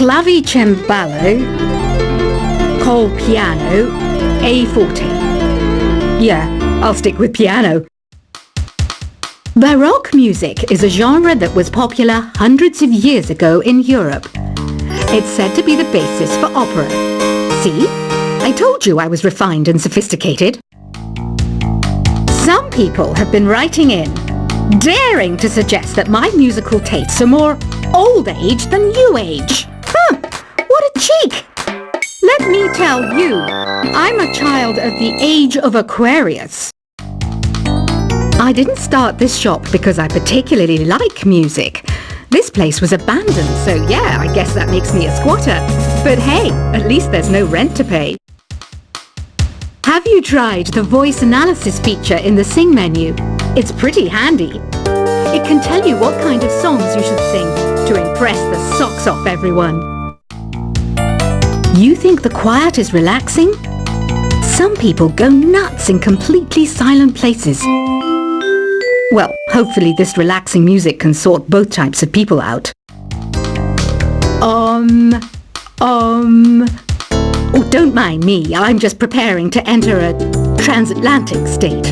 clavicembalo, col piano, e forte. Yeah, I'll stick with piano. Baroque music is a genre that was popular hundreds of years ago in Europe. It's said to be the basis for opera. See? I told you I was refined and sophisticated. Some people have been writing in, daring to suggest that my musical tastes are more old age than new age. Huh, what a cheek! Let me tell you, I'm a child of the age of Aquarius. I didn't start this shop because I particularly like music. This place was abandoned, so yeah, I guess that makes me a squatter. But hey, at least there's no rent to pay. Have you tried the voice analysis feature in the Sing menu? It's pretty handy. It can tell you what kind of songs you should sing to impress the socks off everyone. You think the quiet is relaxing? Some people go nuts in completely silent places. Well, hopefully this relaxing music can sort both types of people out. Oh, don't mind me. I'm just preparing to enter a transatlantic state.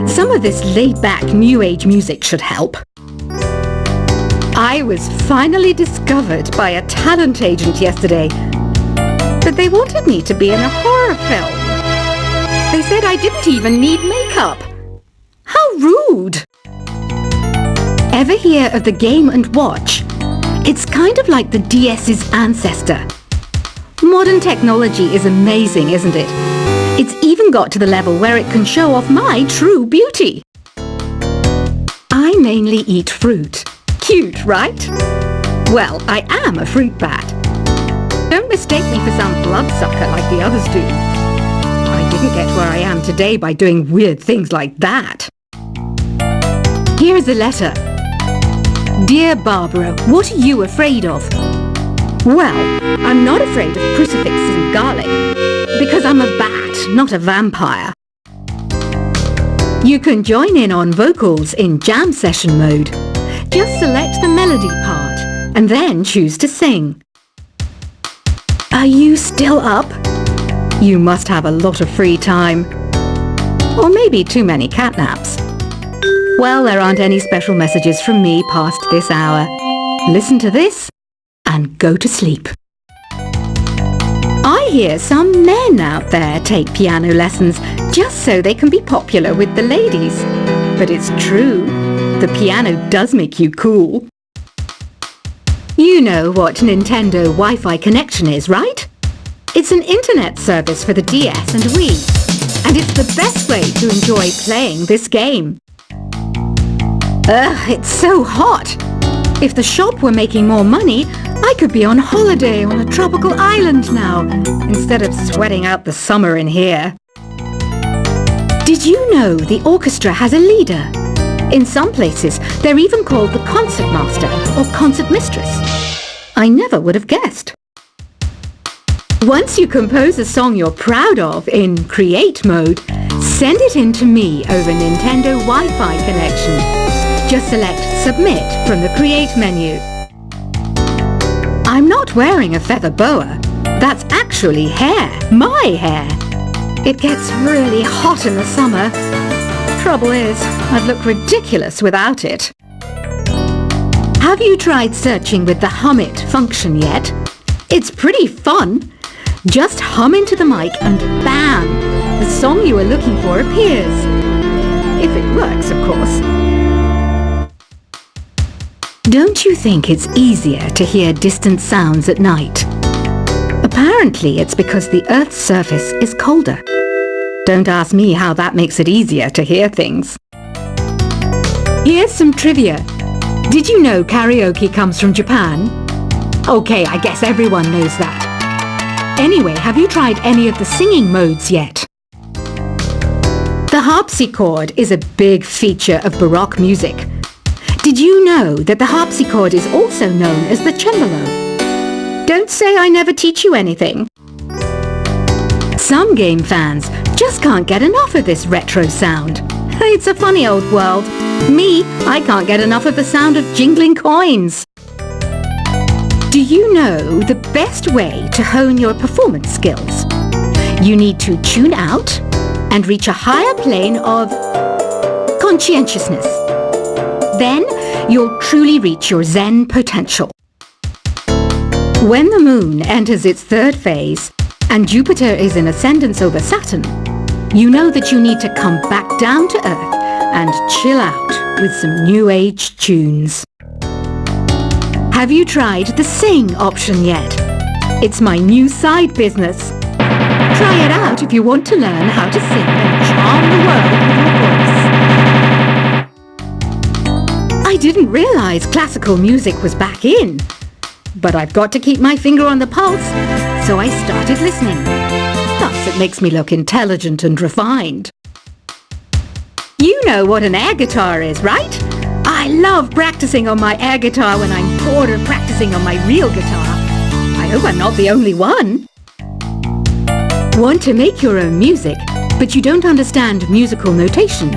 Some of this laid-back New Age music should help. I was finally discovered by a talent agent yesterday, but they wanted me to be in a horror film. They said I didn't even need makeup. How rude! Ever hear of the Game & Watch? It's kind of like the DS's ancestor. Modern technology is amazing, isn't it? It's even got to the level where it can show off my true beauty. I mainly eat fruit. Cute, right? Well, I am a fruit bat. Don't mistake me for some bloodsucker like the others do. I didn't get where I am today by doing weird things like that. Here's a letter. Dear Barbara, what are you afraid of? Well, I'm not afraid of crucifixes and garlic, because I'm a bat, not a vampire. You can join in on vocals in jam session mode. Just select the melody part, and then choose to sing. Are you still up? You must have a lot of free time. Or maybe too many catnaps. Well, there aren't any special messages from me past this hour. Listen to this and go to sleep. I hear some men out there take piano lessons just so they can be popular with the ladies. But it's true, the piano does make you cool. You know what Nintendo Wi-Fi connection is, right? It's an internet service for the DS and Wii, and it's the best way to enjoy playing this game. Ugh, it's so hot! If the shop were making more money, I could be on holiday on a tropical island now, instead of sweating out the summer in here. Did you know the orchestra has a leader? In some places, they're even called the concertmaster or concertmistress. I never would have guessed. Once you compose a song you're proud of in Create mode, send it in to me over Nintendo Wi-Fi connection. Just select Submit from the Create menu. I'm not wearing a feather boa. That's actually hair, my hair. It gets really hot in the summer. Trouble is, I'd look ridiculous without it. Have you tried searching with the Hum It function yet? It's pretty fun. Just hum into the mic and bam! The song you are looking for appears. If it works, of course. Don't you think it's easier to hear distant sounds at night? Apparently it's because the Earth's surface is colder. Don't ask me how that makes it easier to hear things. Here's some trivia. Did you know karaoke comes from Japan? Okay, I guess everyone knows that. Anyway, have you tried any of the singing modes yet? The harpsichord is a big feature of Baroque music. Did you know that the harpsichord is also known as the cembalo? Don't say I never teach you anything. Some game fans just can't get enough of this retro sound. It's a funny old world. Me, I can't get enough of the sound of jingling coins. Do you know the best way to hone your performance skills? You need to tune out and reach a higher plane of conscientiousness. Then you'll truly reach your Zen potential. When the moon enters its third phase and Jupiter is in ascendance over Saturn, you know that you need to come back down to earth and chill out with some new age tunes. Have you tried the Sing option yet? It's my new side business. Try it out if you want to learn how to sing and charm the world with your voice. I didn't realize classical music was back in. But I've got to keep my finger on the pulse, so I started listening. Thus, it makes me look intelligent and refined. You know what an air guitar is, right? I love practicing on my air guitar when I'm bored of practicing on my real guitar. I hope I'm not the only one. Want to make your own music, but you don't understand musical notation?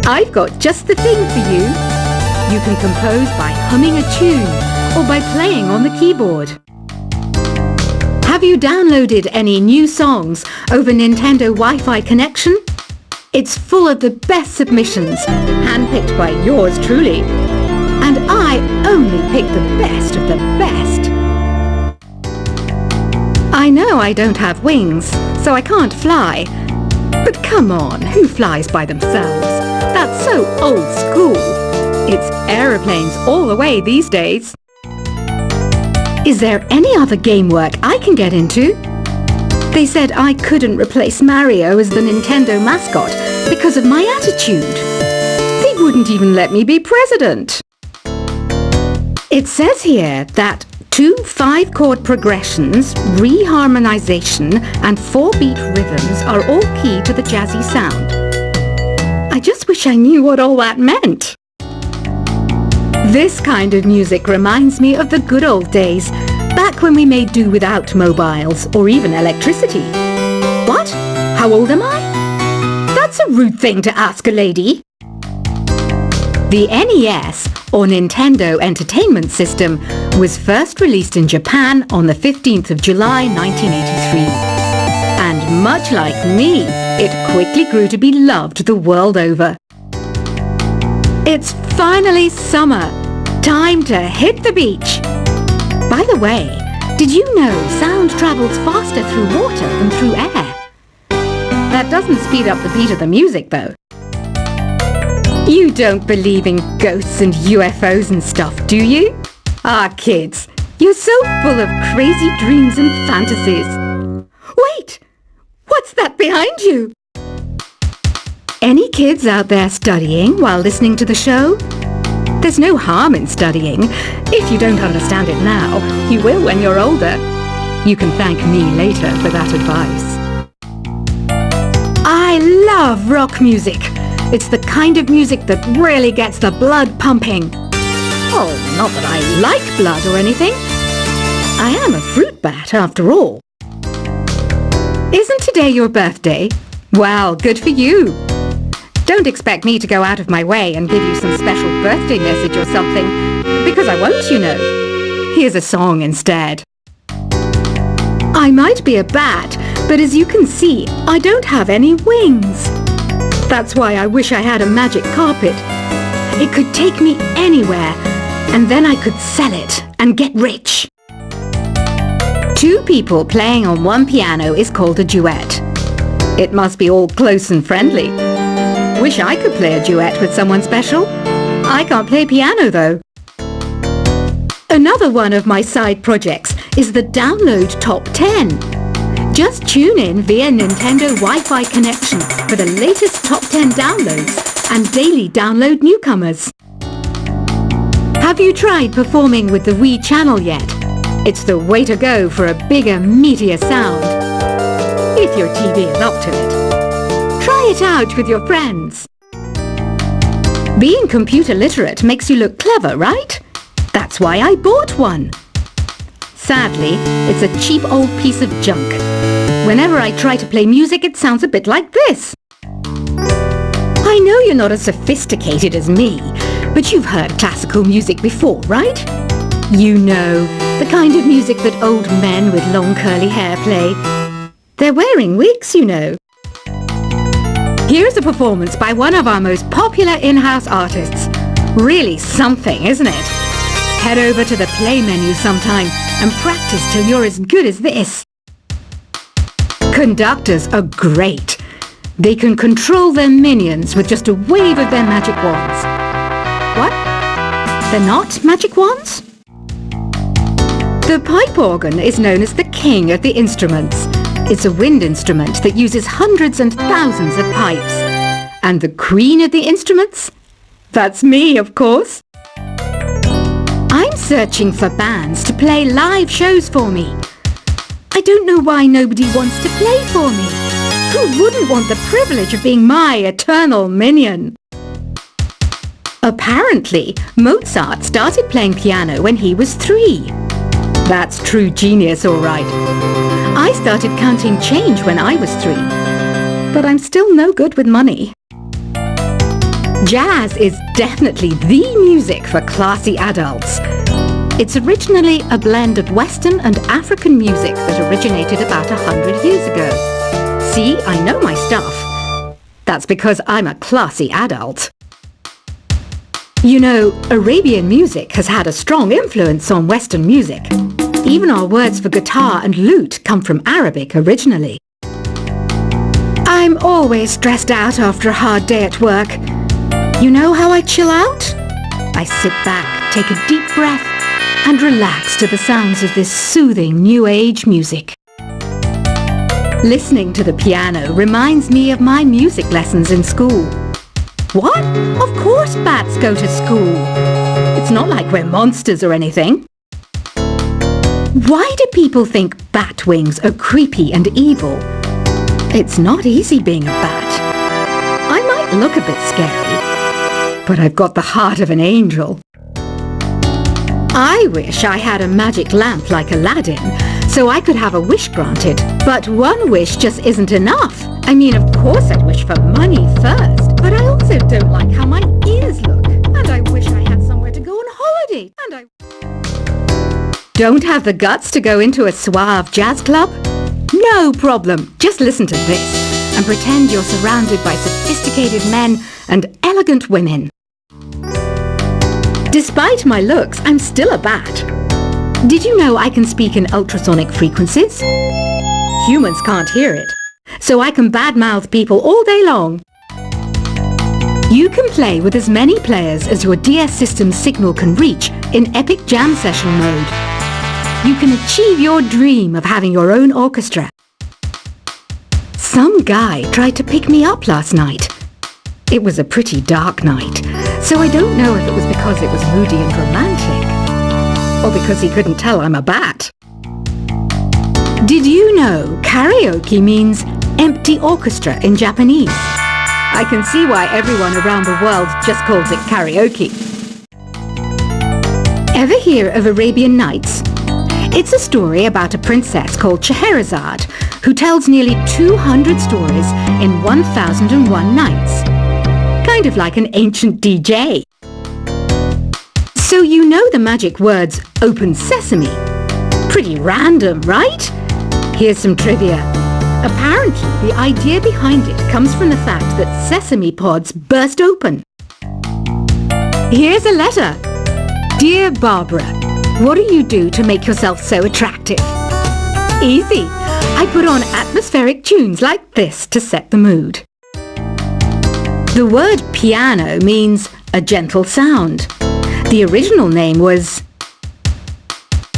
I've got just the thing for you. You can compose by humming a tune or by playing on the keyboard. Have you downloaded any new songs over Nintendo Wi-Fi connection? It's full of the best submissions, handpicked by yours truly. And I only pick the best of the best. I know I don't have wings, so I can't fly. But come on, who flies by themselves? That's so old school. It's aeroplanes all the way these days. Is there any other game work I can get into? They said I couldn't replace Mario as the Nintendo mascot because of my attitude. They wouldn't even let me be president. It says here that 2 5-chord progressions, reharmonization, and 4-beat rhythms are all key to the jazzy sound. I just wish I knew what all that meant. This kind of music reminds me of the good old days, back when we made do without mobiles or even electricity. What? How old am I? That's a rude thing to ask a lady. The NES, or Nintendo Entertainment System, was first released in Japan on the 15th of July 1983. And much like me, it quickly grew to be loved the world over. It's finally summer. Time to hit the beach. By the way, did you know sound travels faster through water than through air? That doesn't speed up the beat of the music, though. You don't believe in ghosts and UFOs and stuff, do you? Ah, kids, you're so full of crazy dreams and fantasies. Wait! What's that behind you? Any kids out there studying while listening to the show? There's no harm in studying. If you don't understand it now, you will when you're older. You can thank me later for that advice. I love rock music. It's the kind of music that really gets the blood pumping. Oh, not that I like blood or anything. I am a fruit bat after all. Isn't today your birthday? Well, good for you. Don't expect me to go out of my way and give you some special birthday message or something, because I won't, you know. Here's a song instead. I might be a bat, but as you can see, I don't have any wings. That's why I wish I had a magic carpet. It could take me anywhere, and then I could sell it and get rich. 2 people playing on one piano is called a duet. It must be all close and friendly. Wish I could play a duet with someone special. I can't play piano though. Another one of my side projects is the Download Top 10. Just tune in via Nintendo Wi-Fi connection for the latest Top 10 downloads and daily download newcomers. Have you tried performing with the Wii channel yet? It's the way to go for a bigger, meatier sound. If your TV is up to it. Try it out with your friends. Being computer literate makes you look clever, right? That's why I bought one. Sadly, it's a cheap old piece of junk. Whenever I try to play music, it sounds a bit like this. I know you're not as sophisticated as me, but you've heard classical music before, right? You know, the kind of music that old men with long curly hair play. They're wearing wigs, you know. Here's a performance by one of our most popular in-house artists. Really something, isn't it? Head over to the play menu sometime and practice till you're as good as this. Conductors are great. They can control their minions with just a wave of their magic wands. What? They're not magic wands? The pipe organ is known as the king of the instruments. It's a wind instrument that uses hundreds and thousands of pipes. And the queen of the instruments? That's me, of course. I'm searching for bands to play live shows for me. I don't know why nobody wants to play for me. Who wouldn't want the privilege of being my eternal minion? Apparently, Mozart started playing piano when he was 3. That's true genius, all right. I started counting change when I was 3. But I'm still no good with money. Jazz is definitely the music for classy adults. It's originally a blend of Western and African music that originated about 100 years ago. See, I know my stuff. That's because I'm a classy adult. You know, Arabian music has had a strong influence on Western music. Even our words for guitar and lute come from Arabic originally. I'm always stressed out after a hard day at work. You know how I chill out? I sit back, take a deep breath, and relax to the sounds of this soothing New Age music. Listening to the piano reminds me of my music lessons in school. What? Of course bats go to school. It's not like we're monsters or anything. Why do people think bat wings are creepy and evil? It's not easy being a bat. I might look a bit scary, but I've got the heart of an angel. I wish I had a magic lamp like Aladdin, so I could have a wish granted. But one wish just isn't enough. I mean, of course I'd wish for money first, but I also don't like how my ears look. And I wish I had somewhere to go on holiday. And I don't have the guts to go into a suave jazz club? No problem. Just listen to this and pretend you're surrounded by sophisticated men and elegant women. Despite my looks, I'm still a bat. Did you know I can speak in ultrasonic frequencies? Humans can't hear it, so I can badmouth people all day long. You can play with as many players as your DS system's signal can reach in Epic Jam Session mode. You can achieve your dream of having your own orchestra. Some guy tried to pick me up last night. It was a pretty dark night, so I don't know if it was because it was moody and romantic, or because he couldn't tell I'm a bat. Did you know karaoke means empty orchestra in Japanese? I can see why everyone around the world just calls it karaoke. Ever hear of Arabian Nights? It's a story about a princess called Scheherazade who tells nearly 200 stories in 1001 nights. Kind of like an ancient DJ. So you know the magic words "Open Sesame"? Pretty random, right? Here's some trivia. Apparently, the idea behind it comes from the fact that sesame pods burst open. Here's a letter. Dear Barbara, what do you do to make yourself so attractive? Easy. I put on atmospheric tunes like this to set the mood. The word piano means a gentle sound. The original name was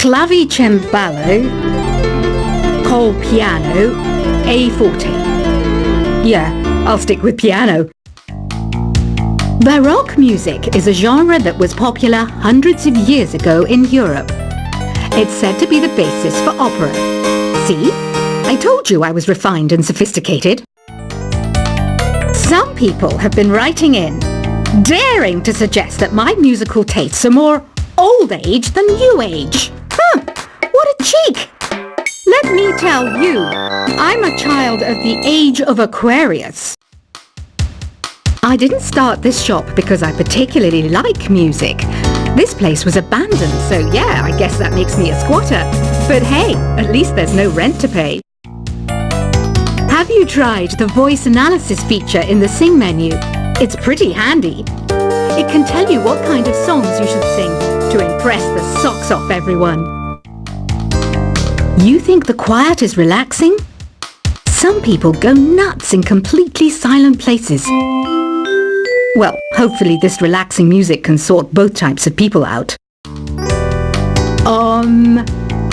clavicembalo col piano a forte. Yeah, I'll stick with piano. Baroque music is a genre that was popular hundreds of years ago in Europe. It's said to be the basis for opera. See? I told you I was refined and sophisticated. Some people have been writing in, daring to suggest that my musical tastes are more old age than new age. Huh, what a cheek! Let me tell you, I'm a child of the age of Aquarius. I didn't start this shop because I particularly like music. This place was abandoned, so yeah, I guess that makes me a squatter. But hey, at least there's no rent to pay. Have you tried the voice analysis feature in the Sing menu? It's pretty handy. It can tell you what kind of songs you should sing to impress the socks off everyone. You think the quiet is relaxing? Some people go nuts in completely silent places. Well, hopefully this relaxing music can sort both types of people out.